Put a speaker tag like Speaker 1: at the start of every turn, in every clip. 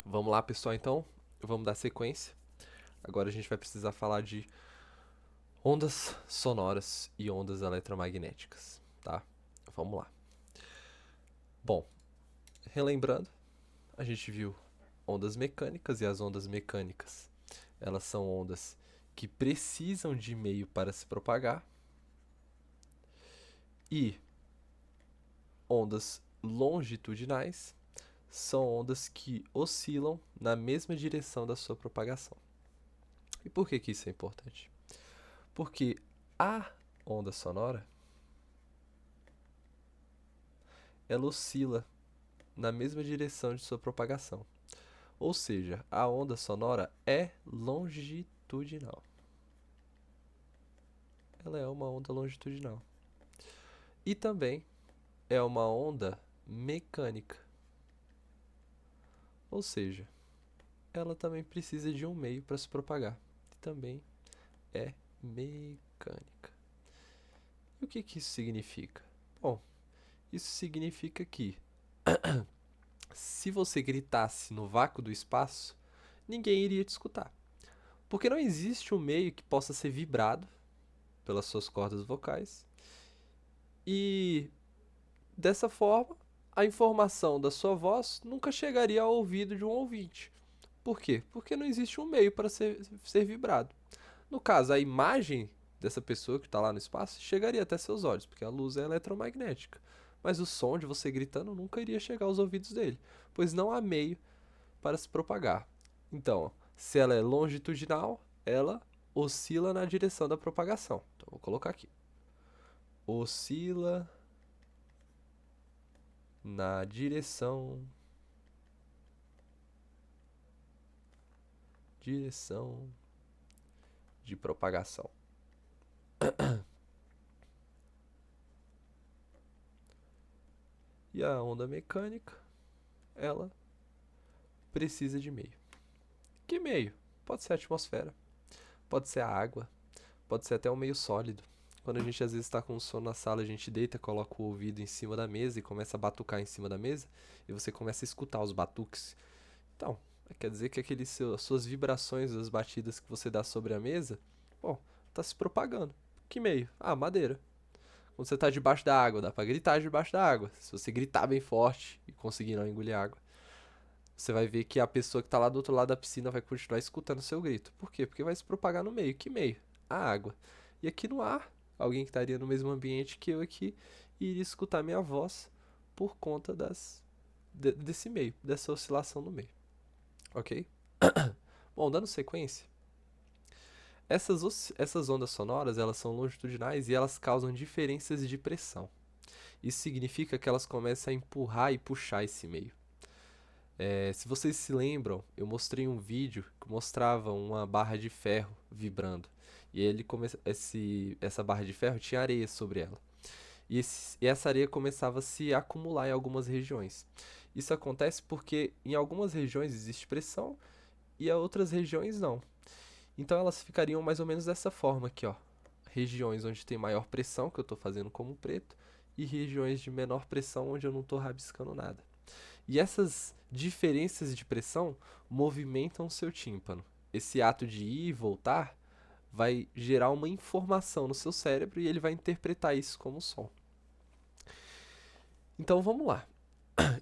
Speaker 1: Vamos lá, pessoal, então. Vamos dar sequência. Agora a gente vai precisar falar de ondas sonoras e ondas eletromagnéticas, tá? Vamos lá. Bom, relembrando, a gente viu ondas mecânicas e as ondas mecânicas, elas são ondas que precisam de meio para se propagar e ondas longitudinais são ondas que oscilam na mesma direção da sua propagação. E por que isso é importante? Porque a onda sonora, ela oscila na mesma direção de sua propagação. Ou seja, a onda sonora é longitudinal. Ela é uma onda longitudinal. E também é uma onda mecânica. Ou seja, ela também precisa de um meio para se propagar. E também é mecânica. E o que isso significa? Bom, isso significa que se você gritasse no vácuo do espaço, ninguém iria te escutar. Porque não existe um meio que possa ser vibrado pelas suas cordas vocais. E dessa forma, a informação da sua voz nunca chegaria ao ouvido de um ouvinte. Por quê? Porque não existe um meio para ser vibrado. No caso, a imagem dessa pessoa que está lá no espaço chegaria até seus olhos, porque a luz é eletromagnética. Mas o som de você gritando nunca iria chegar aos ouvidos dele, pois não há meio para se propagar. Então, se ela é longitudinal, ela oscila na direção da propagação. Então, vou colocar aqui. Oscila na direção de propagação. E a onda mecânica, ela precisa de meio. Que meio? Pode ser a atmosfera, pode ser a água, pode ser até um meio sólido. Quando a gente às vezes está com sono na sala, a gente deita, coloca o ouvido em cima da mesa e começa a batucar em cima da mesa, e você começa a escutar os batuques. Então, quer dizer que as suas vibrações, as batidas que você dá sobre a mesa, bom, tá se propagando. Que meio? Ah, madeira. Quando você tá debaixo da água, dá pra gritar debaixo da água. Se você gritar bem forte e conseguir não engolir água, você vai ver que a pessoa que tá lá do outro lado da piscina vai continuar escutando o seu grito. Por quê? Porque vai se propagar no meio. Que meio? A água. E aqui no ar, alguém que estaria no mesmo ambiente que eu aqui iria escutar minha voz por conta desse meio, dessa oscilação no meio. Ok? Bom, dando sequência, essas ondas sonoras, elas são longitudinais e elas causam diferenças de pressão. Isso significa que elas começam a empurrar e puxar esse meio. Se vocês se lembram, eu mostrei um vídeo que mostrava uma barra de ferro vibrando. E essa barra de ferro tinha areia sobre ela. E essa areia começava a se acumular em algumas regiões. Isso acontece porque em algumas regiões existe pressão e em outras regiões não. Então elas ficariam mais ou menos dessa forma aqui, ó. Regiões onde tem maior pressão, que eu estou fazendo como preto, e regiões de menor pressão, onde eu não estou rabiscando nada. E essas diferenças de pressão movimentam o seu tímpano. Esse ato de ir e voltar vai gerar uma informação no seu cérebro e ele vai interpretar isso como som. Então vamos lá.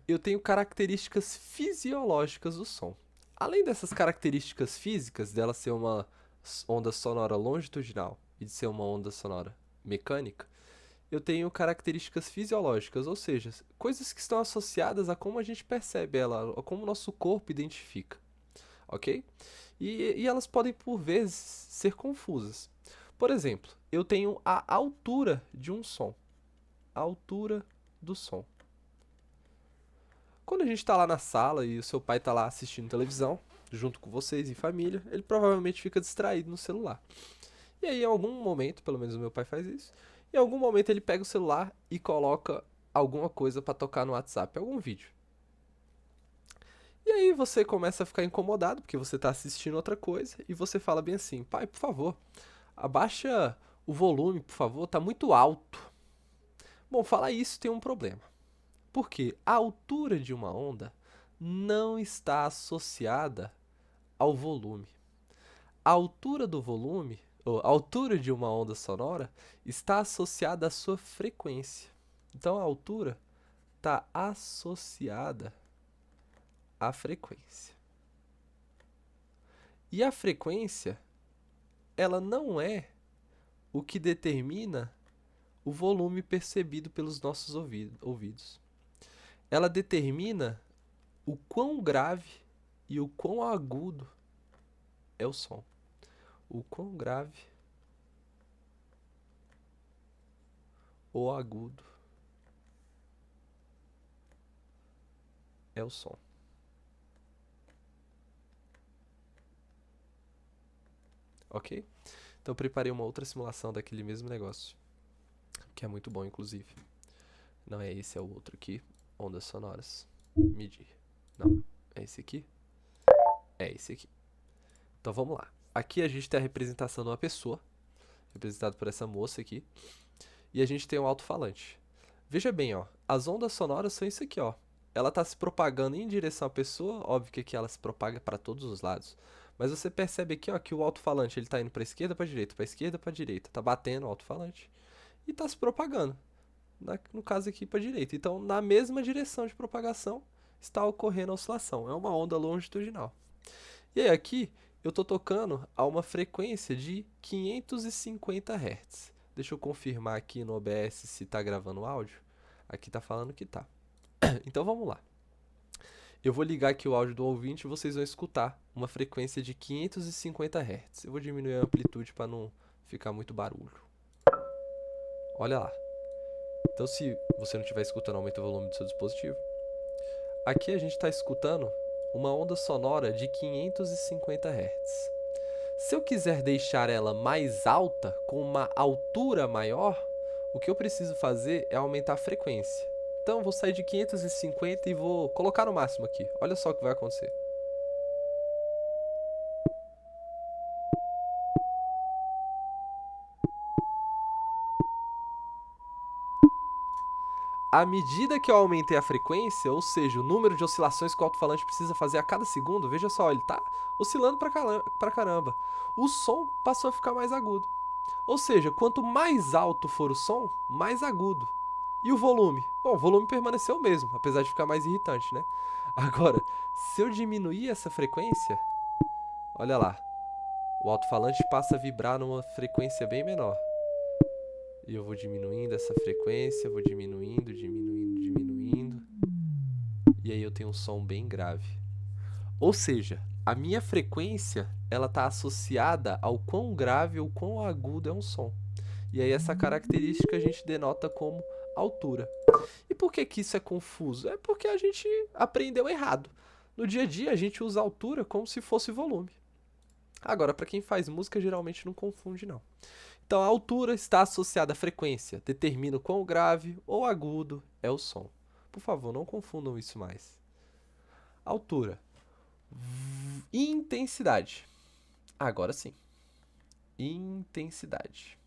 Speaker 1: Eu tenho características fisiológicas do som. Além dessas características físicas, dela ser uma onda sonora longitudinal e de ser uma onda sonora mecânica, eu tenho características fisiológicas, ou seja, coisas que estão associadas a como a gente percebe ela, a como o nosso corpo identifica, ok? E elas podem, por vezes, ser confusas. Por exemplo, eu tenho a altura de um som. A altura do som. Quando a gente está lá na sala e o seu pai está lá assistindo televisão, junto com vocês em família, ele provavelmente fica distraído no celular. E aí, em algum momento, pelo menos o meu pai faz isso, em algum momento ele pega o celular e coloca alguma coisa para tocar no WhatsApp, algum vídeo. E aí você começa a ficar incomodado, porque você está assistindo outra coisa, e você fala bem assim, pai, por favor, abaixa o volume, por favor, tá muito alto. Bom, falar isso tem um problema. Porque a altura de uma onda não está associada ao volume. A altura do volume, ou a altura de uma onda sonora, está associada à sua frequência. Então a altura está associada à frequência. E a frequência, ela não é o que determina o volume percebido pelos nossos ouvidos. Ela determina o quão grave e o quão agudo é o som. O quão grave ou agudo é o som. Ok? Então eu preparei uma outra simulação daquele mesmo negócio, que é muito bom, inclusive. Não é esse, é o outro aqui. Ondas sonoras. Medir. Não, é esse aqui. É esse aqui. Então vamos lá. Aqui a gente tem a representação de uma pessoa, representada por essa moça aqui. E a gente tem um alto-falante. Veja bem, ó. As ondas sonoras são isso aqui, ó. Ela está se propagando em direção à pessoa. Óbvio que aqui ela se propaga para todos os lados. Mas você percebe aqui, ó, que o alto-falante ele está indo para a esquerda, para a direita, para a esquerda, para a direita. Está batendo o alto-falante e está se propagando. No caso aqui, para a direita. Então, na mesma direção de propagação, está ocorrendo a oscilação. É uma onda longitudinal. E aí, aqui, eu estou tocando a uma frequência de 550 Hz. Deixa eu confirmar aqui no OBS se está gravando o áudio. Aqui está falando que está. Então, vamos lá. Eu vou ligar aqui o áudio do ouvinte e vocês vão escutar uma frequência de 550 Hz. Eu vou diminuir a amplitude para não ficar muito barulho. Olha lá. Então, se você não estiver escutando, aumenta o volume do seu dispositivo. Aqui a gente está escutando uma onda sonora de 550 Hz. Se eu quiser deixar ela mais alta, com uma altura maior, o que eu preciso fazer é aumentar a frequência. Então eu vou sair de 550 e vou colocar no máximo aqui. Olha só o que vai acontecer. À medida que eu aumentei a frequência, ou seja, o número de oscilações que o alto-falante precisa fazer a cada segundo, veja só, ele está oscilando pra caramba. O som passou a ficar mais agudo. Ou seja, quanto mais alto for o som, mais agudo. E o volume? Bom, o volume permaneceu o mesmo, apesar de ficar mais irritante, né? Agora, se eu diminuir essa frequência, olha lá, o alto-falante passa a vibrar numa frequência bem menor. E eu vou diminuindo essa frequência, vou diminuindo. E aí eu tenho um som bem grave. Ou seja, a minha frequência, ela está associada ao quão grave ou quão agudo é um som. E aí essa característica a gente denota como altura. E por que que isso é confuso? É porque a gente aprendeu errado. No dia a dia a gente usa altura como se fosse volume. Agora, para quem faz música, geralmente não confunde não. Então a altura está associada à frequência, determina o quão grave ou agudo é o som. Por favor, não confundam isso mais. Altura. Intensidade. Agora sim. Intensidade.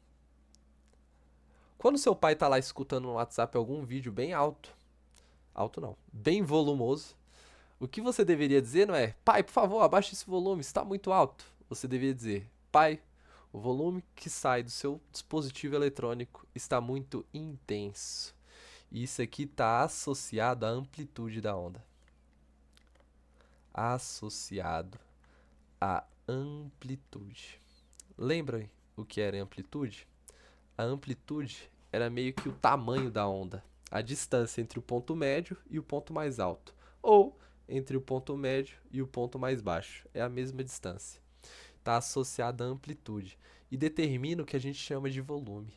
Speaker 1: Quando seu pai está lá escutando no WhatsApp algum vídeo bem alto não, bem volumoso, o que você deveria dizer não é: pai, por favor, abaixe esse volume, está muito alto. Você deveria dizer: pai, o volume que sai do seu dispositivo eletrônico está muito intenso. E isso aqui está associado à amplitude da onda. Associado à amplitude. Lembram o que era amplitude? A amplitude era meio que o tamanho da onda, a distância entre o ponto médio e o ponto mais alto, ou entre o ponto médio e o ponto mais baixo. É a mesma distância. Está associada à amplitude e determina o que a gente chama de volume.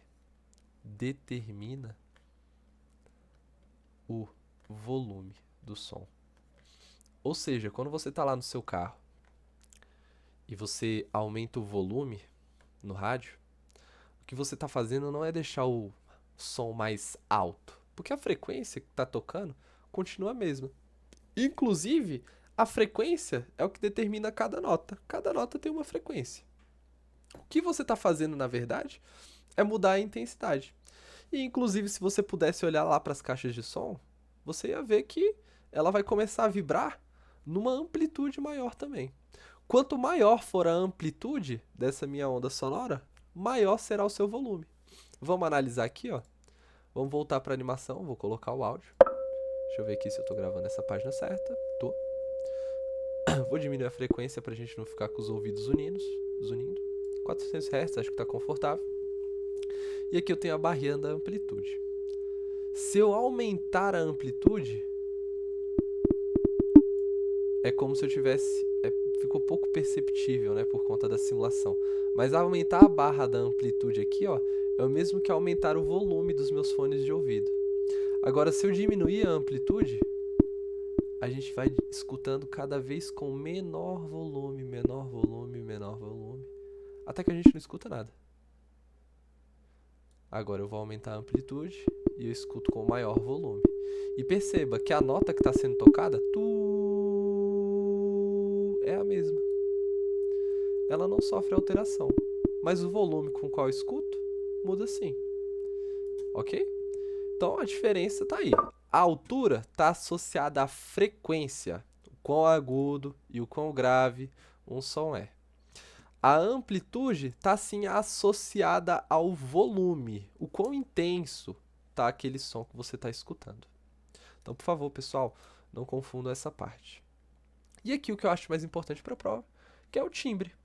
Speaker 1: Determina o volume do som. Ou seja, quando você está lá no seu carro e você aumenta o volume no rádio, o que você está fazendo não é deixar o som mais alto, porque a frequência que está tocando continua a mesma. Inclusive, a frequência é o que determina cada nota. Cada nota tem uma frequência. O que você está fazendo, na verdade, é mudar a intensidade. E inclusive, se você pudesse olhar lá para as caixas de som, você ia ver que ela vai começar a vibrar numa amplitude maior também. Quanto maior for a amplitude dessa minha onda sonora, maior será o seu volume. Vamos analisar aqui, ó. Vamos voltar para a animação, vou colocar o áudio. Deixa eu ver aqui se eu estou gravando essa página certa. Tô. Vou diminuir a frequência para a gente não ficar com os ouvidos zunindo. 400 Hz, acho que está confortável. E aqui eu tenho a barrinha da amplitude. Se eu aumentar a amplitude, é como se eu tivesse... ficou pouco perceptível, né, por conta da simulação. Mas aumentar a barra da amplitude aqui, ó, é o mesmo que aumentar o volume dos meus fones de ouvido. Agora, se eu diminuir a amplitude, a gente vai escutando cada vez com menor volume, menor volume, menor volume, até que a gente não escuta nada. Agora eu vou aumentar a amplitude e eu escuto com maior volume. E perceba que a nota que está sendo tocada, é a mesma. Ela não sofre alteração, mas o volume com o qual eu escuto muda sim. Ok? Então a diferença está aí. A altura está associada à frequência, o quão agudo e o quão grave um som é. A amplitude está sim associada ao volume, o quão intenso está aquele som que você está escutando. Então, por favor, pessoal, não confundam essa parte. E aqui o que eu acho mais importante para a prova, que é o timbre.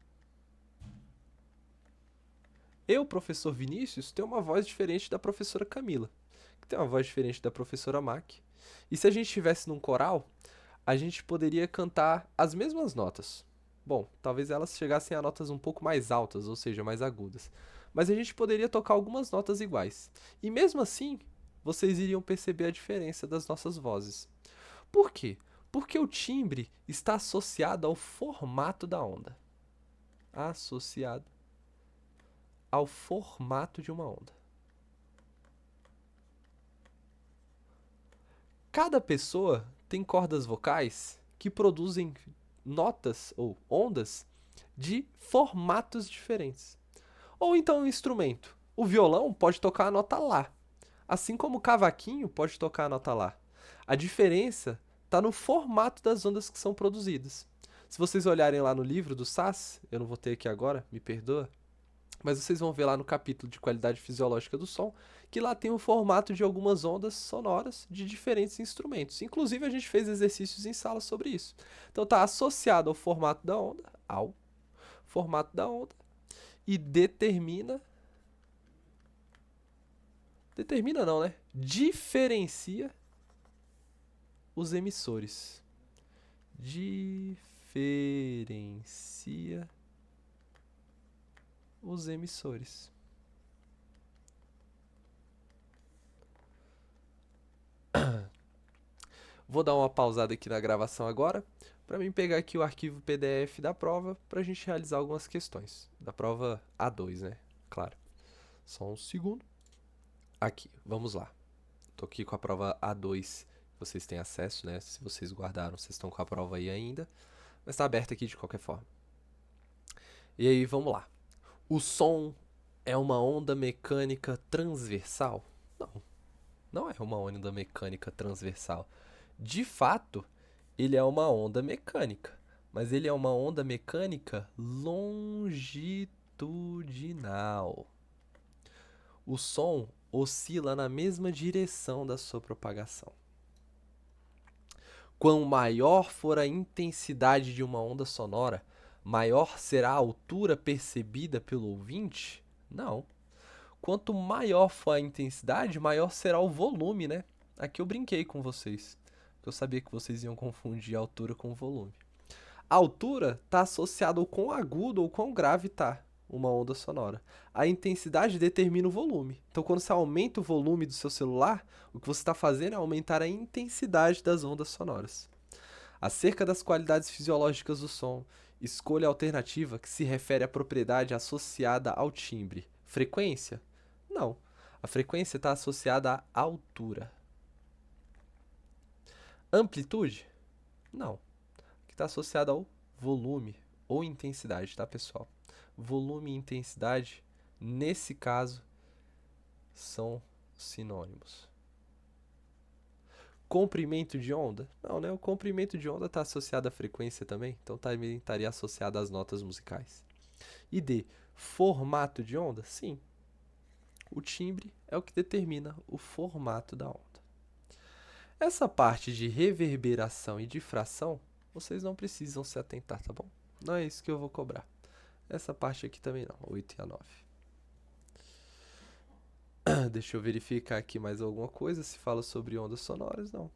Speaker 1: Eu, professor Vinícius, tenho uma voz diferente da professora Camila, que tem uma voz diferente da professora Mac. E se a gente estivesse num coral, a gente poderia cantar as mesmas notas. Bom, talvez elas chegassem a notas um pouco mais altas, ou seja, mais agudas. Mas a gente poderia tocar algumas notas iguais. E mesmo assim, vocês iriam perceber a diferença das nossas vozes. Por quê? Porque o timbre está associado ao formato da onda. Associado ao formato de uma onda. Cada pessoa tem cordas vocais que produzem notas ou ondas de formatos diferentes. Ou então um instrumento. O violão pode tocar a nota Lá, assim como o cavaquinho pode tocar a nota Lá. A diferença está no formato das ondas que são produzidas. Se vocês olharem lá no livro do Sass, eu não vou ter aqui agora, me perdoa, mas vocês vão ver lá no capítulo de qualidade fisiológica do som, que lá tem o formato de algumas ondas sonoras de diferentes instrumentos. Inclusive, a gente fez exercícios em sala sobre isso. Então, está associado ao formato da onda, e determina não, né? Diferencia os emissores. Diferencia os emissores. Vou dar uma pausada aqui na gravação agora, para mim pegar aqui o arquivo PDF da prova, para a gente realizar algumas questões. Da prova A2, né? Claro. Só um segundo. Aqui, vamos lá. Tô aqui com a prova A2, vocês têm acesso, né? Se vocês guardaram, vocês estão com a prova aí ainda. Mas tá aberta aqui de qualquer forma. E aí, vamos lá. O som é uma onda mecânica transversal? Não, não é uma onda mecânica transversal. De fato, ele é uma onda mecânica, mas ele é uma onda mecânica longitudinal. O som oscila na mesma direção da sua propagação. Quanto maior for a intensidade de uma onda sonora, maior será a altura percebida pelo ouvinte? Não. Quanto maior for a intensidade, maior será o volume, né? Aqui eu brinquei com vocês, porque eu sabia que vocês iam confundir a altura com o volume. A altura está associada ao quão agudo ou quão grave está uma onda sonora. A intensidade determina o volume. Então, quando você aumenta o volume do seu celular, o que você está fazendo é aumentar a intensidade das ondas sonoras. Acerca das qualidades fisiológicas do som, escolha a alternativa que se refere à propriedade associada ao timbre. Frequência? Não. A frequência está associada à altura. Amplitude? Não. Que está associada ao volume ou intensidade, tá, pessoal? Volume e intensidade, nesse caso, são sinônimos. Comprimento de onda? Não, né? O comprimento de onda está associado à frequência também, então também estaria associado às notas musicais. E D, formato de onda? Sim. O timbre é o que determina o formato da onda. Essa parte de reverberação e difração, vocês não precisam se atentar, tá bom? Não é isso que eu vou cobrar. Essa parte aqui também não, 8 e a 9. Deixa eu verificar aqui mais alguma coisa, se fala sobre ondas sonoras, não.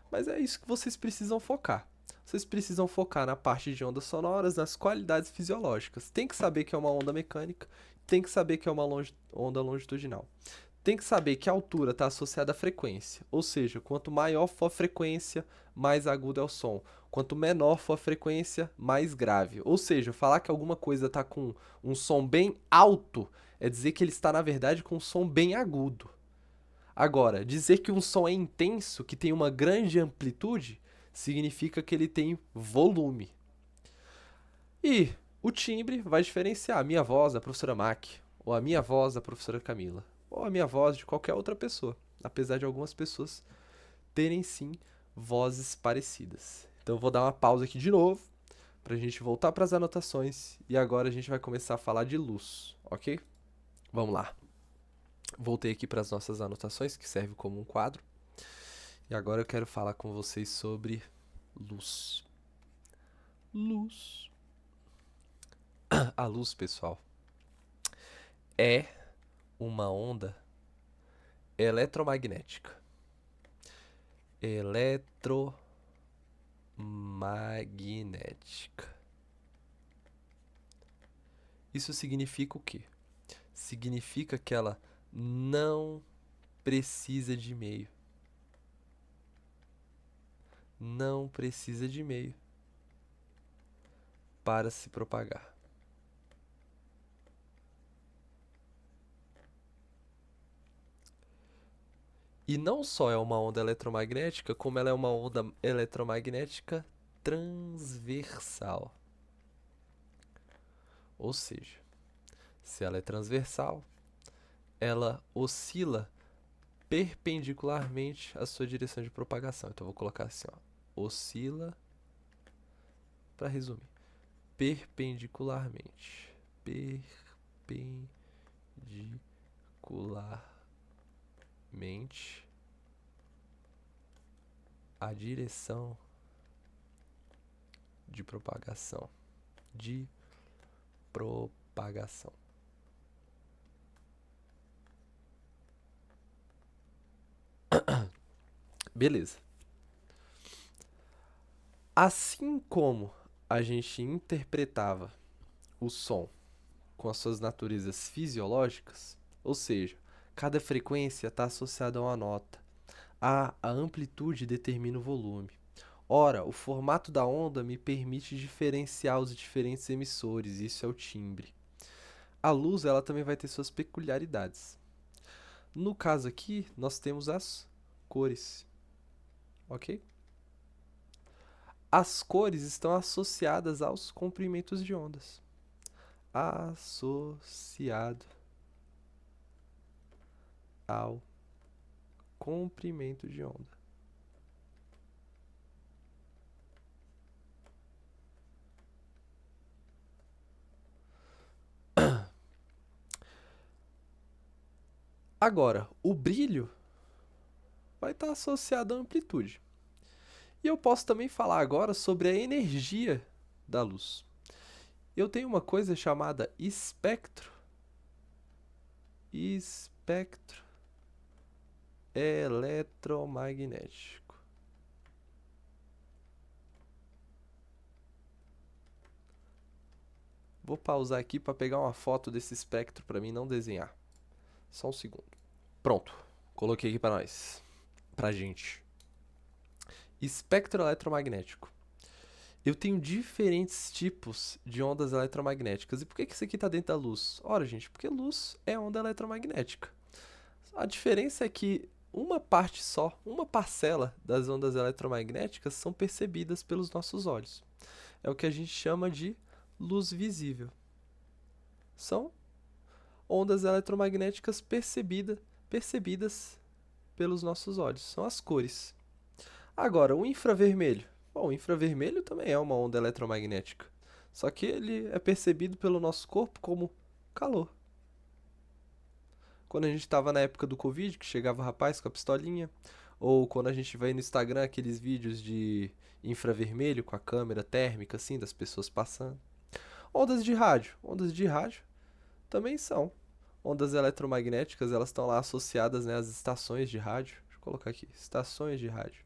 Speaker 1: Mas é isso que vocês precisam focar. Vocês precisam focar na parte de ondas sonoras, nas qualidades fisiológicas. Tem que saber que é uma onda mecânica, tem que saber que é uma onda longitudinal. Tem que saber que a altura está associada à frequência, ou seja, quanto maior for a frequência, mais agudo é o som. Quanto menor for a frequência, mais grave. Ou seja, falar que alguma coisa está com um som bem alto é dizer que ele está, na verdade, com um som bem agudo. Agora, dizer que um som é intenso, que tem uma grande amplitude, significa que ele tem volume. E o timbre vai diferenciar a minha voz da professora Mac, ou a minha voz da professora Camila, ou a minha voz de qualquer outra pessoa, apesar de algumas pessoas terem sim vozes parecidas. Então eu vou dar uma pausa aqui de novo, para a gente voltar para as anotações, e agora a gente vai começar a falar de luz, ok? Vamos lá. Voltei aqui para as nossas anotações, que serve como um quadro. E agora eu quero falar com vocês sobre luz. Luz. A luz, pessoal, é uma onda eletromagnética. Eletromagnética. Isso significa o quê? Significa que ela não precisa de meio. Não precisa de meio para se propagar. E não só é uma onda eletromagnética, como ela é uma onda eletromagnética transversal. Ou seja, se ela é transversal, ela oscila perpendicularmente à sua direção de propagação. Então eu vou colocar assim, ó, oscila, para resumir, perpendicularmente. Perpendicularmente à direção de propagação. De propagação. Beleza. Assim como a gente interpretava o som com as suas naturezas fisiológicas, ou seja, cada frequência está associada a uma nota. A amplitude determina o volume. Ora, o formato da onda me permite diferenciar os diferentes emissores, isso é o timbre. A luz, ela também vai ter suas peculiaridades. No caso aqui, nós temos as cores, ok? As cores estão associadas aos comprimentos de ondas. Associado ao comprimento de onda. Agora, o brilho vai estar associado à amplitude. E eu posso também falar agora sobre a energia da luz. Eu tenho uma coisa chamada espectro. Espectro eletromagnético. Vou pausar aqui para pegar uma foto desse espectro para mim não desenhar. Só um segundo. Pronto. Coloquei aqui para nós. Pra gente. Espectro eletromagnético. Eu tenho diferentes tipos de ondas eletromagnéticas. E por que isso aqui está dentro da luz? Ora, gente, porque luz é onda eletromagnética. A diferença é que uma parte só, uma parcela das ondas eletromagnéticas são percebidas pelos nossos olhos. É o que a gente chama de luz visível. São ondas eletromagnéticas percebidas percebidas pelos nossos olhos, são as cores. Agora, o infravermelho. Bom, o infravermelho também é uma onda eletromagnética, só que ele é percebido pelo nosso corpo como calor. Quando a gente estava na época do Covid, que chegava o rapaz com a pistolinha, ou quando a gente vai no Instagram aqueles vídeos de infravermelho com a câmera térmica assim das pessoas passando. Ondas de rádio. Ondas de rádio também são ondas eletromagnéticas, elas estão lá associadas, né, às estações de rádio. Deixa eu colocar aqui, estações de rádio.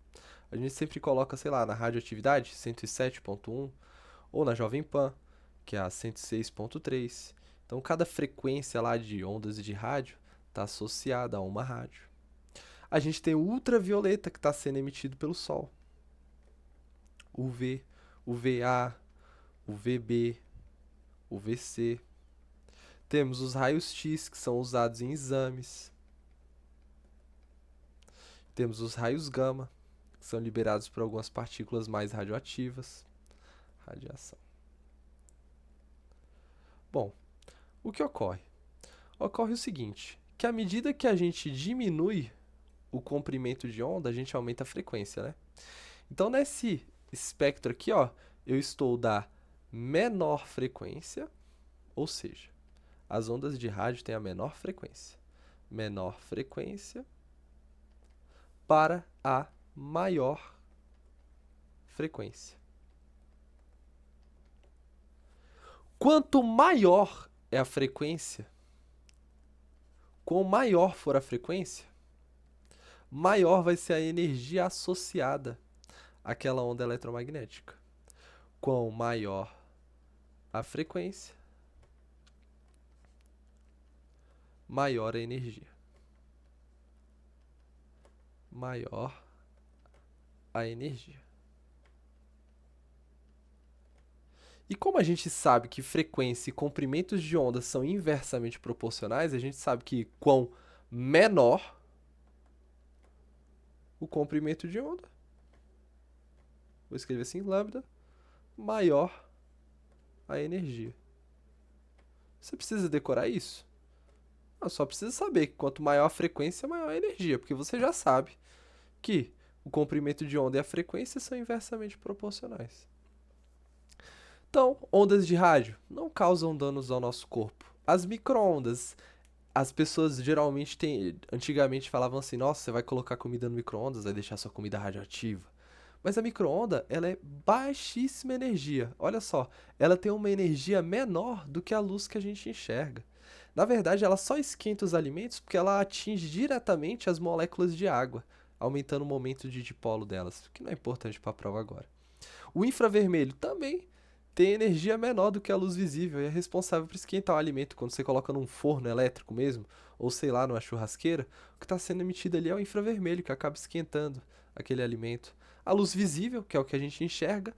Speaker 1: A gente sempre coloca, sei lá, na radioatividade 107.1 ou na Jovem Pan, que é a 106.3. Então cada frequência lá de ondas de rádio está associada a uma rádio. A gente tem o ultravioleta que está sendo emitido pelo Sol. UV, UVA, UVB, UVC. Temos os raios X que são usados em exames. Temos os raios gama, que são liberados por algumas partículas mais radioativas. Radiação. Bom, o que ocorre? Ocorre o seguinte, que à medida que a gente diminui o comprimento de onda, a gente aumenta a frequência, né? Então, nesse espectro aqui, ó, eu estou da menor frequência, ou seja, as ondas de rádio têm a menor frequência. Menor frequência para a maior frequência. Quanto maior é a frequência, quanto maior for a frequência, maior vai ser a energia associada àquela onda eletromagnética. Quanto maior a frequência, maior a energia. Maior a energia. E como a gente sabe que frequência e comprimentos de onda são inversamente proporcionais, a gente sabe que quão menor o comprimento de onda, vou escrever assim, lambda, maior a energia. Você precisa decorar isso? Não, só precisa saber que quanto maior a frequência, maior a energia, porque você já sabe que o comprimento de onda e a frequência são inversamente proporcionais. Então, ondas de rádio não causam danos ao nosso corpo. As micro-ondas, as pessoas geralmente antigamente falavam assim, nossa, você vai colocar comida no micro-ondas, vai deixar sua comida radioativa. Mas a micro-onda, ela é baixíssima energia. Olha só, ela tem uma energia menor do que a luz que a gente enxerga. Na verdade, ela só esquenta os alimentos porque ela atinge diretamente as moléculas de água, aumentando o momento de dipolo delas, que não é importante para a prova agora. O infravermelho também tem energia menor do que a luz visível e é responsável por esquentar o alimento quando você coloca num forno elétrico mesmo, ou sei lá, numa churrasqueira. O que está sendo emitido ali é o infravermelho, que acaba esquentando aquele alimento. A luz visível, que é o que a gente enxerga,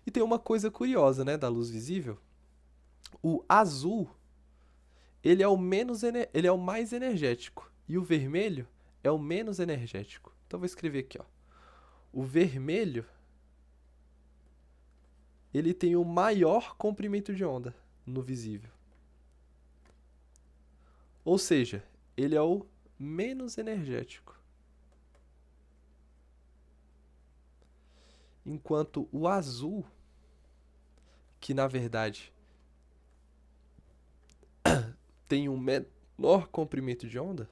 Speaker 1: e tem uma coisa curiosa, né, da luz visível. O azul, ele é ele é o mais energético, e o vermelho é o menos energético. Então eu vou escrever aqui, ó. O vermelho ele tem o maior comprimento de onda no visível. Ou seja, ele é o menos energético. Enquanto o azul, que na verdade tem um menor comprimento de onda,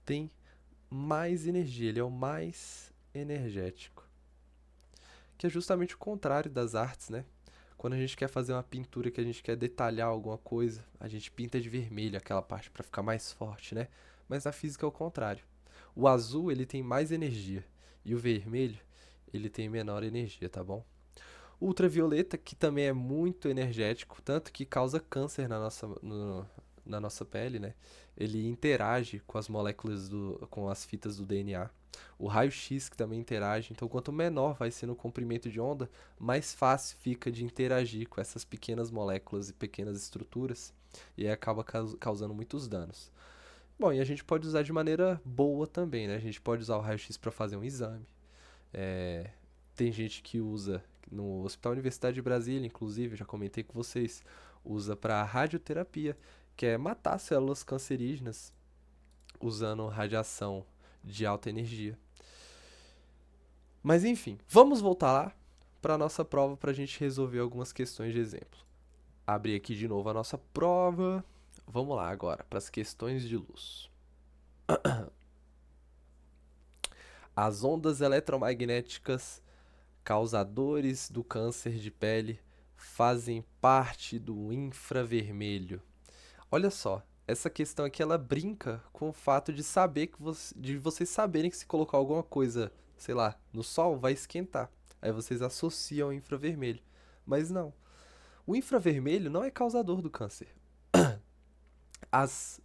Speaker 1: tem mais energia, ele é o mais energético. Que é justamente o contrário das artes, né? Quando a gente quer fazer uma pintura que a gente quer detalhar alguma coisa, a gente pinta de vermelho aquela parte para ficar mais forte, né? Mas na física é o contrário. O azul, ele tem mais energia e o vermelho, ele tem menor energia, tá bom? O ultravioleta, que também é muito energético, tanto que causa câncer na nossa pele, né? Ele interage com as moléculas com as fitas do DNA. O raio-x que também interage, então quanto menor vai sendo o comprimento de onda, mais fácil fica de interagir com essas pequenas moléculas e pequenas estruturas, e aí acaba causando muitos danos. Bom, e a gente pode usar de maneira boa também, né? A gente pode usar o raio-x para fazer um exame. Tem gente que usa, no Hospital Universidade de Brasília, inclusive, já comentei com vocês, Usa para radioterapia, que é matar células cancerígenas usando radiação de alta energia. Mas enfim, vamos voltar lá para a nossa prova para a gente resolver algumas questões de exemplo. Abrir aqui de novo a nossa prova. Vamos lá agora para as questões de luz. As ondas eletromagnéticas causadores do câncer de pele fazem parte do infravermelho. Olha só, essa questão aqui ela brinca com o fato de saber de vocês saberem que se colocar alguma coisa, sei lá, no sol vai esquentar. Aí vocês associam ao infravermelho. Mas não. O infravermelho não é causador do câncer. As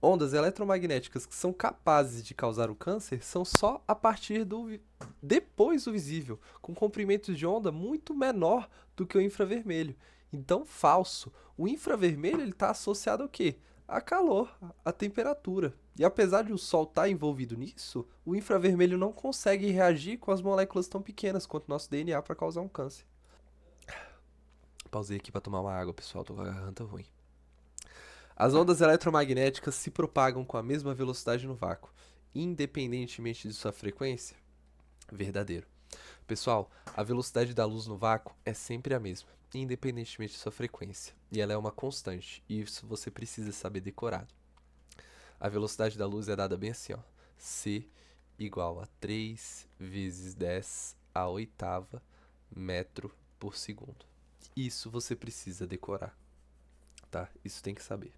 Speaker 1: ondas eletromagnéticas que são capazes de causar o câncer são só a partir depois do visível, com comprimentos de onda muito menor do que o infravermelho. Então, falso. O infravermelho está associado ao quê? A calor, a temperatura. E apesar de o Sol estar envolvido nisso, o infravermelho não consegue reagir com as moléculas tão pequenas quanto o nosso DNA para causar um câncer. Pausei aqui para tomar uma água, pessoal, tô com a garganta ruim. As ondas eletromagnéticas se propagam com a mesma velocidade no vácuo, independentemente de sua frequência? Verdadeiro. Pessoal, a velocidade da luz no vácuo é sempre a mesma, independentemente de sua frequência, e ela é uma constante, e isso você precisa saber decorado. A velocidade da luz é dada bem assim, ó, c igual a 3 vezes 10 a oitava metro por segundo. Isso você precisa decorar, tá? Isso tem que saber.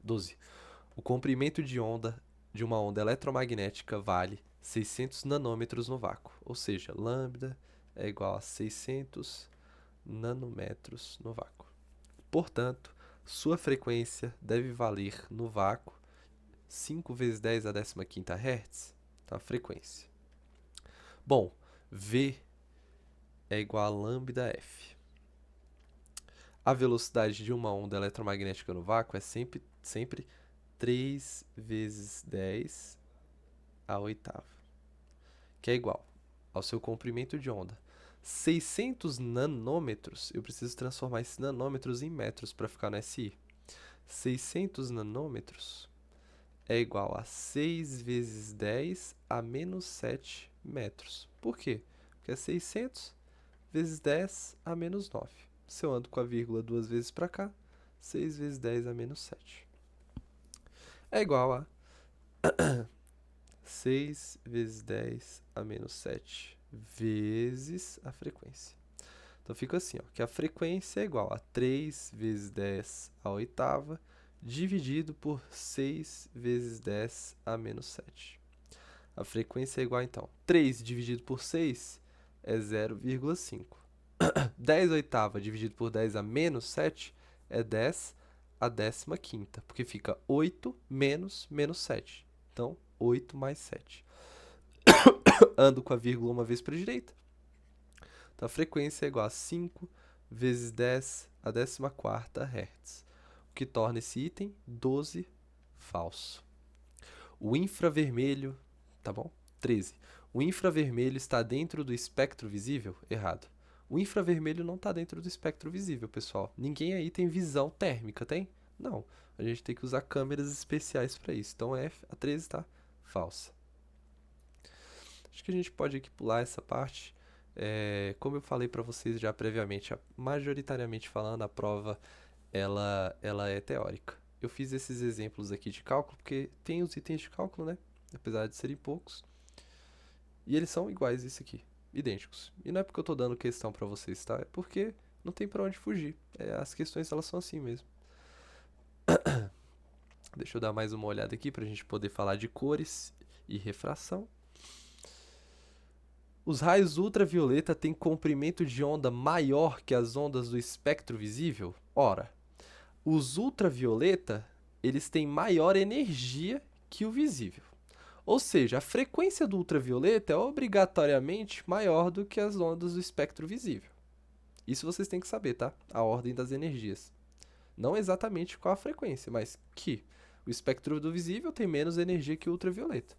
Speaker 1: 12. O comprimento de onda de uma onda eletromagnética vale 600 nanômetros no vácuo, ou seja, lambda é igual a 600 nanômetros no vácuo. Portanto, sua frequência deve valer no vácuo 5 vezes 10 a 15ª Hz, tá? A frequência. Bom, V é igual a lambda F. A velocidade de uma onda eletromagnética no vácuo é sempre 3 vezes 10 a oitava, que é igual ao seu comprimento de onda. 600 nanômetros, eu preciso transformar esses nanômetros em metros para ficar no SI. 600 nanômetros é igual a 6 vezes 10 a menos 7 metros. Por quê? Porque é 600 vezes 10 a menos 9. Se eu ando com a vírgula duas vezes para cá, 6 vezes 10 a menos 7. É igual a 6 vezes 10 a menos 7 vezes a frequência. Então fica assim, ó, que a frequência é igual a 3 vezes 10 a oitava dividido por 6 vezes 10 a menos 7. A frequência é igual, então, 3 dividido por 6 é 0,5. 10 oitava dividido por 10 a menos 7 é 10 a 15ª, porque fica 8 menos 7. Então, 8 mais 7. Ando com a vírgula uma vez para a direita. Então, a frequência é igual a 5 vezes 10 a 14ª Hz, o que torna esse item 12 falso. O infravermelho, tá bom? 13. O infravermelho está dentro do espectro visível? Errado. O infravermelho não está dentro do espectro visível, pessoal. Ninguém aí tem visão térmica, tem? Não. A gente tem que usar câmeras especiais para isso. Então, a 13 está falsa. Acho que a gente pode aqui pular essa parte. Como eu falei para vocês já previamente, majoritariamente falando, a prova ela é teórica. Eu fiz esses exemplos aqui de cálculo porque tem os itens de cálculo, né? Apesar de serem poucos. E eles são iguais a esse aqui, idênticos. E não é porque eu tô dando questão para vocês, tá? É porque não tem para onde fugir. As questões elas são assim mesmo. Deixa eu dar mais uma olhada aqui para a gente poder falar de cores e refração. Os raios ultravioleta têm comprimento de onda maior que as ondas do espectro visível? Ora, os ultravioleta, eles têm maior energia que o visível. Ou seja, a frequência do ultravioleta é obrigatoriamente maior do que as ondas do espectro visível. Isso vocês têm que saber, tá? A ordem das energias. Não exatamente qual a frequência, mas que o espectro do visível tem menos energia que o ultravioleta.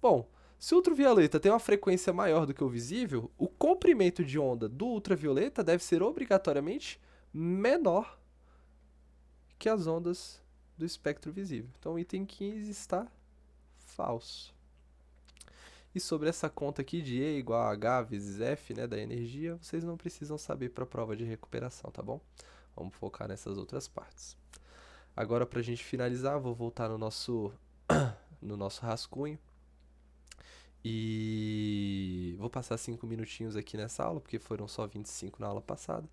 Speaker 1: Bom, se o ultravioleta tem uma frequência maior do que o visível, o comprimento de onda do ultravioleta deve ser obrigatoriamente menor que as ondas do espectro visível. Então, o item 15 está falso. E sobre essa conta aqui de E igual a H vezes F, né, da energia, vocês não precisam saber para a prova de recuperação, tá bom? Vamos focar nessas outras partes. Agora, para a gente finalizar, vou voltar no nosso rascunho. E vou passar 5 minutinhos aqui nessa aula, porque foram só 25 na aula passada.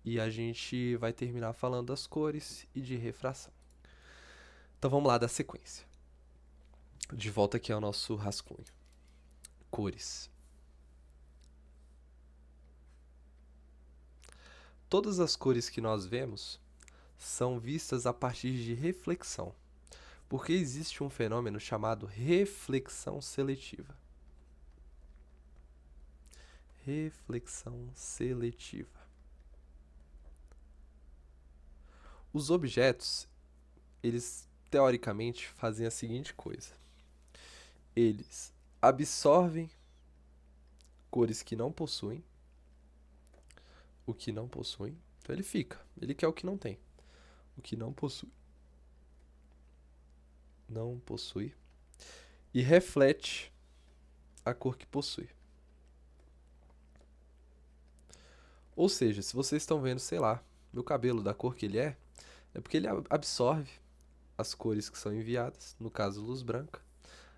Speaker 1: E a gente vai terminar falando das cores e de refração. Então vamos lá da sequência. De volta aqui ao nosso rascunho. Cores. Todas as cores que nós vemos são vistas a partir de reflexão, porque existe um fenômeno chamado reflexão seletiva. Reflexão seletiva. Os objetos, eles teoricamente fazem a seguinte coisa. Eles absorvem cores que não possuem, o que não possuem, então ele fica, ele quer o que não tem. O que não possui. Não possui. E reflete a cor que possui. Ou seja, se vocês estão vendo, sei lá, meu cabelo da cor que ele é porque ele absorve as cores que são enviadas, no caso luz branca,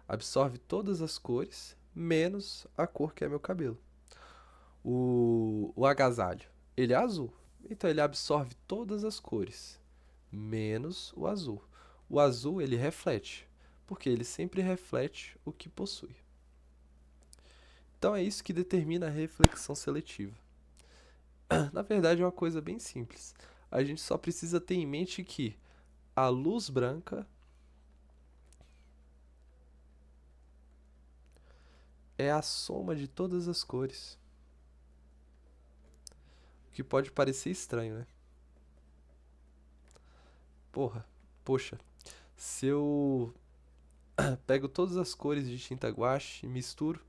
Speaker 1: absorve todas as cores, menos a cor que é meu cabelo. O agasalho, ele é azul, então ele absorve todas as cores, menos o azul. O azul, ele reflete, porque ele sempre reflete o que possui. Então é isso que determina a reflexão seletiva. Na verdade é uma coisa bem simples. A gente só precisa ter em mente que a luz branca é a soma de todas as cores. O que pode parecer estranho, né? Poxa, se eu pego todas as cores de tinta guache e misturo,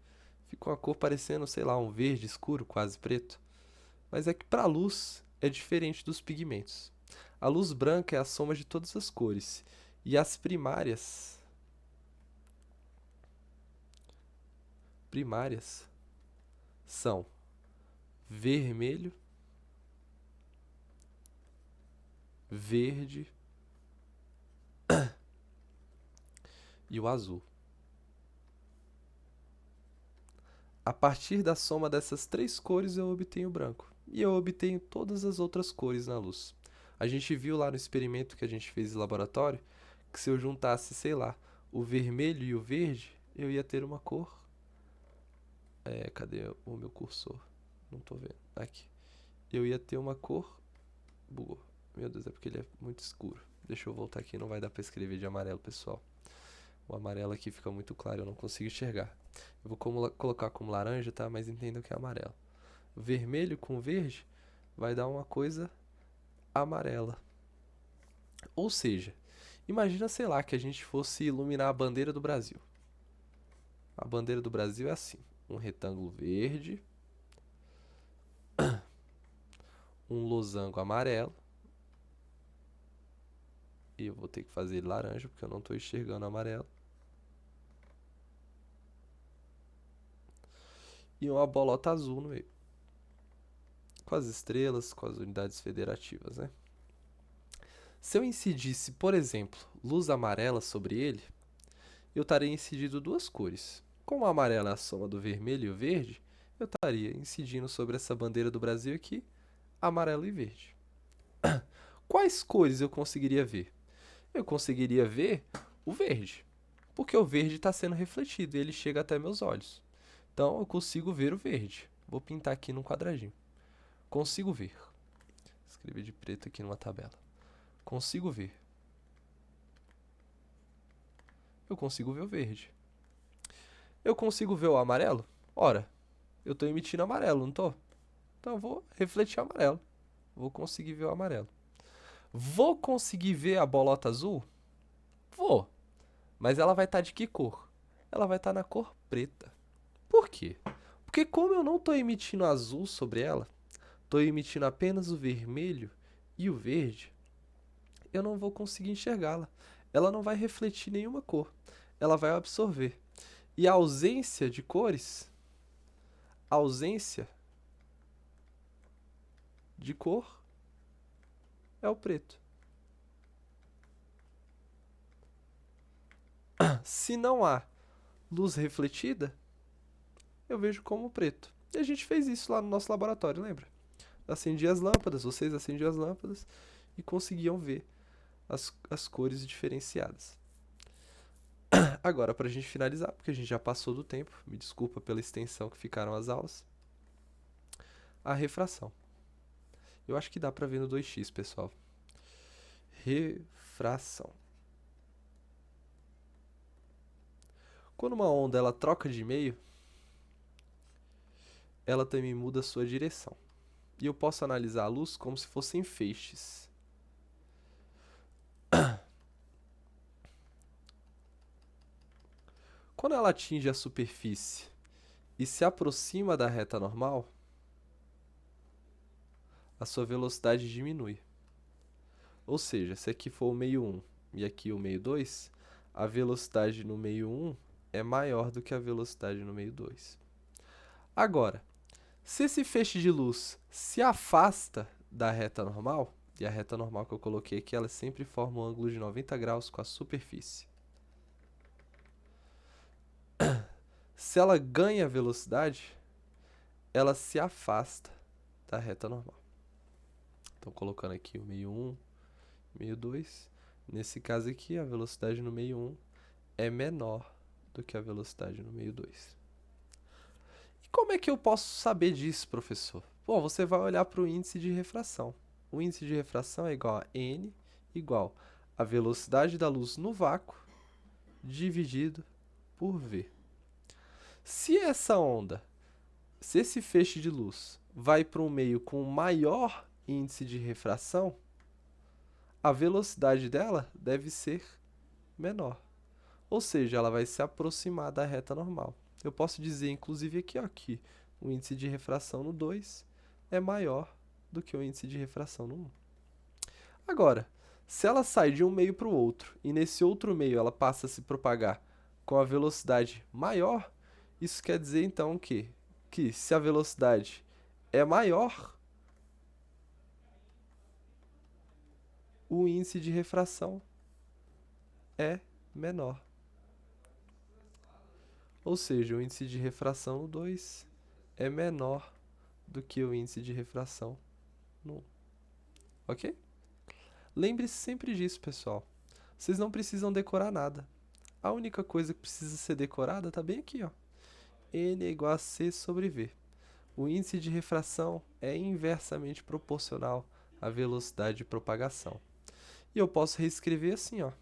Speaker 1: fica uma cor parecendo, sei lá, um verde escuro, quase preto. Mas é que para a luz é diferente dos pigmentos. A luz branca é a soma de todas as cores. E as primárias são vermelho, verde e o azul. A partir da soma dessas três cores eu obtenho o branco. E eu obtenho todas as outras cores na luz. A gente viu lá no experimento que a gente fez em laboratório que se eu juntasse, sei lá, o vermelho e o verde, eu ia ter uma cor. Cadê o meu cursor? Não tô vendo. Aqui. Eu ia ter uma cor. Bugou. Meu Deus, é porque ele é muito escuro. Deixa eu voltar aqui, não vai dar pra escrever de amarelo, pessoal. O amarelo aqui fica muito claro, eu não consigo enxergar. Eu vou colocar como laranja, tá? Mas entendam que é amarelo. Vermelho com verde vai dar uma coisa amarela. Ou seja, imagina, sei lá, que a gente fosse iluminar a bandeira do Brasil. A bandeira do Brasil é assim: um retângulo verde, um losango amarelo. E eu vou ter que fazer ele laranja, porque eu não estou enxergando amarelo. E uma bolota azul no meio. Com as estrelas, com as unidades federativas, né? Se eu incidisse, por exemplo, luz amarela sobre ele, eu estaria incidindo duas cores. Como o amarelo é a soma do vermelho e o verde, eu estaria incidindo sobre essa bandeira do Brasil aqui, amarelo e verde. Quais cores eu conseguiria ver? Eu conseguiria ver o verde, porque o verde está sendo refletido e ele chega até meus olhos. Então eu consigo ver o verde. Vou pintar aqui num quadradinho. Consigo ver. Escrevi de preto aqui numa tabela. Consigo ver. Eu consigo ver o verde. Eu consigo ver o amarelo? Ora, eu estou emitindo amarelo, não estou? Então eu vou refletir amarelo. Vou conseguir ver o amarelo. Vou conseguir ver a bolota azul? Vou. Mas ela vai estar de que cor? Ela vai estar na cor preta. Por quê? Porque como eu não estou emitindo azul sobre ela, estou emitindo apenas o vermelho E o verde, eu não vou conseguir enxergá-la. Ela não vai refletir nenhuma cor. Ela vai absorver. E a ausência de cores, a ausência de cor é o preto. Se não há luz refletida, eu vejo como preto. E a gente fez isso lá no nosso laboratório, lembra? Acendia as lâmpadas, vocês acendiam as lâmpadas e conseguiam ver as cores diferenciadas. Agora, para a gente finalizar, porque a gente já passou do tempo, me desculpa pela extensão que ficaram as aulas, a refração. Eu acho que dá para ver no 2x, pessoal. Refração. Quando uma onda ela troca de meio, ela também muda a sua direção. E eu posso analisar a luz como se fossem feixes. Quando ela atinge a superfície e se aproxima da reta normal, a sua velocidade diminui. Ou seja, se aqui for o meio 1 e aqui o meio 2, a velocidade no meio 1 é maior do que a velocidade no meio 2. Agora, se esse feixe de luz se afasta da reta normal, e a reta normal que eu coloquei aqui, ela sempre forma um ângulo de 90 graus com a superfície. Se ela ganha velocidade, ela se afasta da reta normal. Então, colocando aqui o meio 1, meio 2. Nesse caso aqui, a velocidade no meio 1 é menor do que a velocidade no meio 2. E como é que eu posso saber disso, professor? Bom, você vai olhar para o índice de refração. O índice de refração é igual a N igual a velocidade da luz no vácuo dividido por V. Se esse feixe de luz vai para um meio com maior índice de refração, a velocidade dela deve ser menor. Ou seja, ela vai se aproximar da reta normal. Eu posso dizer, inclusive, aqui, ó, que o índice de refração no 2 é maior do que o índice de refração no 1. Agora, se ela sai de um meio para o outro e nesse outro meio ela passa a se propagar com a velocidade maior, isso quer dizer então que se a velocidade é maior, o índice de refração é menor. Ou seja, o índice de refração no 2 é menor do que o índice de refração no 1. Ok? Lembre-se sempre disso, pessoal. Vocês não precisam decorar nada. A única coisa que precisa ser decorada está bem aqui, ó. N é igual a C sobre V. O índice de refração é inversamente proporcional à velocidade de propagação. E eu posso reescrever assim, ó.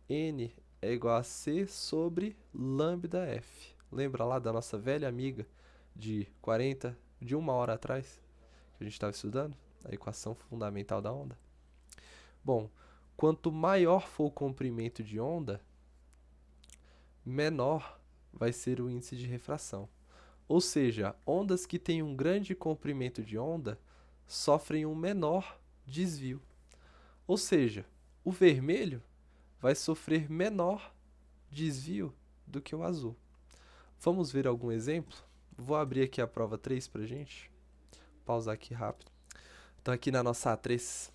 Speaker 1: N é igual a C sobre lambda F. Lembra lá da nossa velha amiga de 1 hora atrás, que a gente estava estudando? A equação fundamental da onda. Bom, quanto maior for o comprimento de onda, menor vai ser o índice de refração. Ou seja, ondas que têm um grande comprimento de onda sofrem um menor desvio. Ou seja, o vermelho vai sofrer menor desvio do que o azul. Vamos ver algum exemplo? Vou abrir aqui a prova 3 para a gente. Pausar aqui rápido. Então aqui na nossa A3,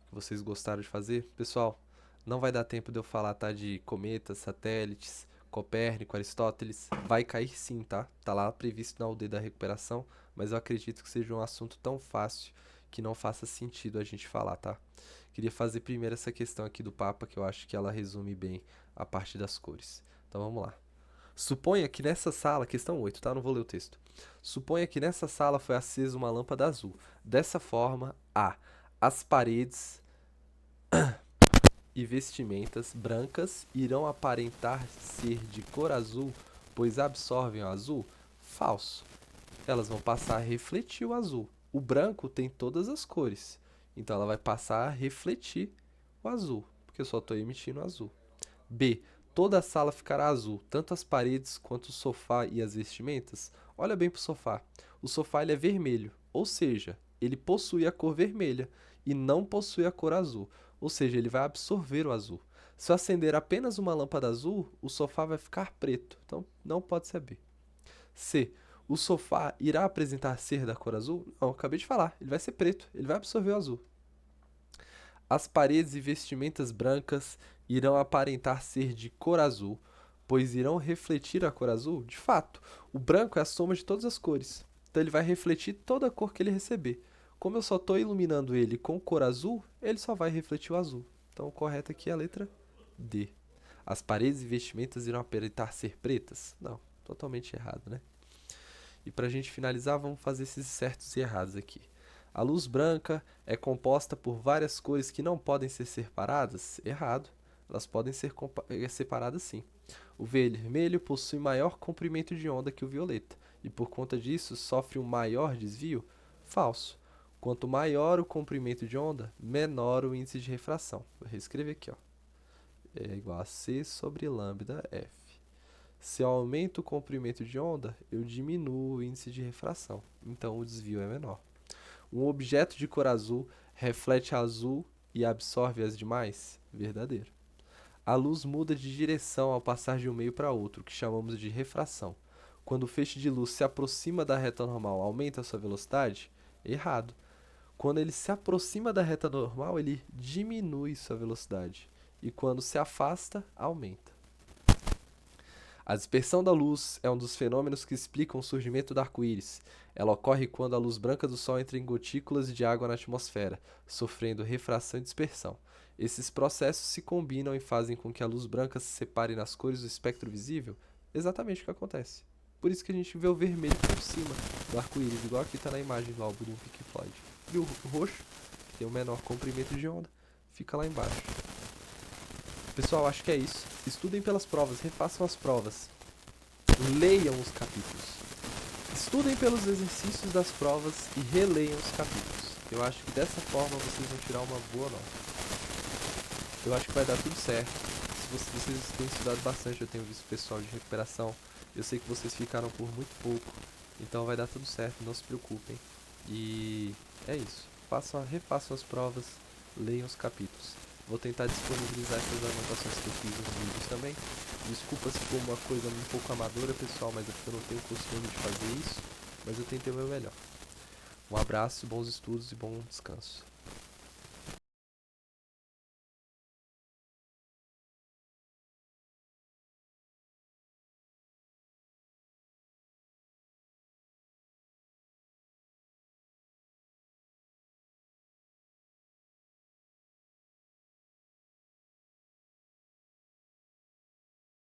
Speaker 1: que vocês gostaram de fazer. Pessoal, não vai dar tempo de eu falar, tá? De cometas, satélites, Copérnico, Aristóteles. Vai cair sim, tá? Tá lá previsto na UD da recuperação, mas eu acredito que seja um assunto tão fácil que não faça sentido a gente falar, tá? Queria fazer primeiro essa questão aqui do Papa, que eu acho que ela resume bem a parte das cores. Então vamos lá. Suponha que nessa sala, questão 8, tá? Não vou ler o texto. Suponha que nessa sala foi acesa uma lâmpada azul. Dessa forma, as paredes e vestimentas brancas irão aparentar ser de cor azul, pois absorvem o azul? Falso. Elas vão passar a refletir o azul. O branco tem todas as cores, então ela vai passar a refletir o azul, porque eu só estou emitindo azul. B. Toda a sala ficará azul, tanto as paredes quanto o sofá e as vestimentas. Olha bem para o sofá. O sofá ele é vermelho, ou seja, ele possui a cor vermelha. e não possui a cor azul, ou seja, ele vai absorver o azul. Se eu acender apenas uma lâmpada azul, o sofá vai ficar preto, então não pode ser B. C. O sofá irá apresentar ser da cor azul? Não, eu acabei de falar, ele vai ser preto, ele vai absorver o azul. As paredes e vestimentas brancas irão aparentar ser de cor azul, pois irão refletir a cor azul? De fato, o branco é a soma de todas as cores, então ele vai refletir toda a cor que ele receber. Como eu só estou iluminando ele com cor azul, ele só vai refletir o azul. Então o correto aqui é a letra D. As paredes e vestimentas irão aparentar ser pretas? Não, totalmente errado, né? E para a gente finalizar, vamos fazer esses certos e errados aqui. A luz branca é composta por várias cores que não podem ser separadas? Errado. Elas podem ser separadas sim. O vermelho possui maior comprimento de onda que o violeta, e por conta disso sofre um maior desvio? Falso. Quanto maior o comprimento de onda, menor o índice de refração. Vou reescrever aqui, ó. É igual a C sobre lambda F. Se eu aumento o comprimento de onda, eu diminuo o índice de refração, então o desvio é menor. Um objeto de cor azul reflete azul e absorve as demais? Verdadeiro. A luz muda de direção ao passar de um meio para outro, que chamamos de refração. Quando o feixe de luz se aproxima da reta normal, aumenta a sua velocidade? Errado. Quando ele se aproxima da reta normal, ele diminui sua velocidade. E quando se afasta, aumenta. A dispersão da luz é um dos fenômenos que explicam o surgimento do arco-íris. Ela ocorre quando a luz branca do Sol entra em gotículas de água na atmosfera, sofrendo refração e dispersão. Esses processos se combinam e fazem com que a luz branca se separe nas cores do espectro visível. Exatamente o que acontece. Por isso que a gente vê o vermelho por cima do arco-íris, igual aqui está na imagem do álbum do Pink Floyd. E o roxo, que tem o menor comprimento de onda, fica lá embaixo. Pessoal, acho que é isso. Estudem pelas provas, refaçam as provas. Leiam os capítulos. Estudem pelos exercícios das provas e releiam os capítulos. Eu acho que dessa forma vocês vão tirar uma boa nota. Eu acho que vai dar tudo certo. Se vocês têm estudado bastante, eu tenho visto pessoal de recuperação. Eu sei que vocês ficaram por muito pouco. Então vai dar tudo certo, não se preocupem. E é isso. Refaçam as provas, leiam os capítulos. Vou tentar disponibilizar essas anotações que eu fiz nos vídeos também. Desculpa se for uma coisa um pouco amadora, pessoal, mas é porque eu não tenho costume de fazer isso. Mas eu tentei o meu melhor. Um abraço, bons estudos e bom descanso.